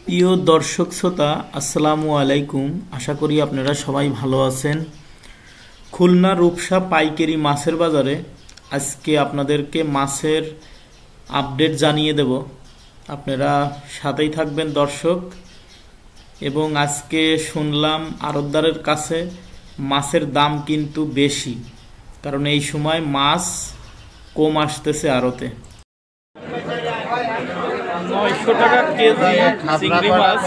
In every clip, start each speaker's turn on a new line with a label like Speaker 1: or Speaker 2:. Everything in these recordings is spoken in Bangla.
Speaker 1: প্রিয় দর্শক শ্রোতা, আসসালামু আলাইকুম। আশা করি আপনারা সবাই ভালো আছেন। খুলনা রূপসা পাইকারি মাছের বাজারে আজকে আপনাদেরকে মাছের আপডেট জানিয়ে দেব। আপনারা সাথেই থাকবেন দর্শক। এবং আজকে শুনলাম আড়তদারের কাছে মাছের দাম কিন্তু বেশি, কারণ এই সময় মাছ কম আসতেছে আড়তে। 900 টাকা কেজি চিংড়ি মাছ,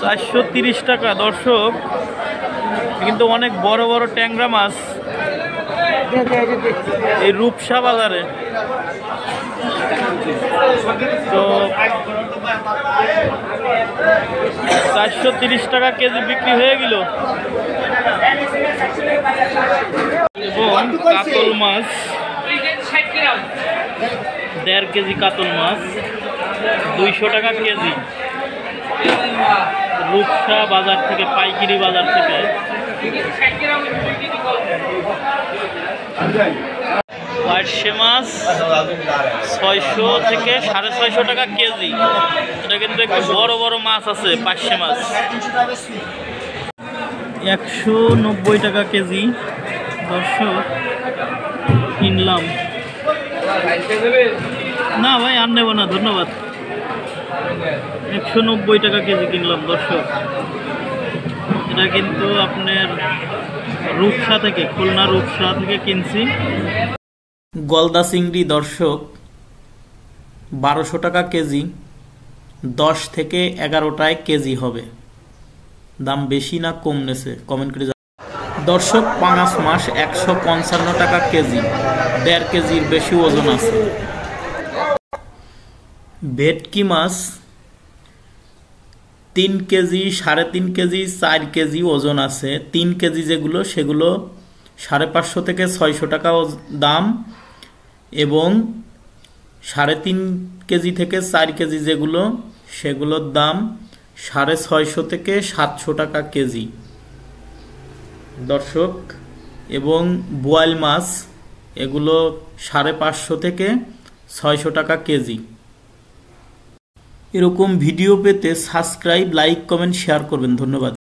Speaker 1: 430 টাকা দর্শক। কিন্তু অনেক বড় বড় ট্যাংরা মাছ এই রূপসা বাজারে। তো 430 টাকা কেজি বিক্রি হয়ে গেল। এবং কাতল মাছ 1.5 কেজি কাতল মাছ 200 টাকা কেজি রূপসা বাজার থেকে, পাইকারি বাজার থেকে। পার্শে মাছ 600 থেকে 650 টাকা কেজি। এটা কিন্তু একটু বড় বড় মাছ আছে। পার্শে মাছ 190 টাকা কেজি দর্শক কিনলাম। না ভাই, আর নেব না, ধন্যবাদ। 190 টাকা কেজি কিনলাম দর্শক। এটা কিন্তু আপনার রূপসা থেকে, খুলনা রূপসা থেকে কিনছি। গলদা চিংড়ি দর্শক 1200 টাকা কেজি, 10 থেকে 11টায় কেজি হবে। দাম বেশি না কম নেছে কমেন্ট করে দর্শক। পাঙাশ মাছ 155 টাকা কেজি, 1.5 কেজির বেশি ওজন আছে। ভেটকি মাছ 3 কেজি, 3.5 কেজি, 4 কেজি ওজন আছে। 3 কেজি যেগুলো, সেগুলো 550 থেকে 600 টাকা দাম। এবং 3.5 কেজি থেকে 4 কেজি যেগুলো, সেগুলোর দাম 650 থেকে 700 টাকা কেজি দর্শক। এবং বোয়াল মাছ এগুলো 550 থেকে 600 টাকা কেজি। এরকম ভিডিও পেতে সাবস্ক্রাইব, লাইক, কমেন্ট, শেয়ার করবেন। ধন্যবাদ।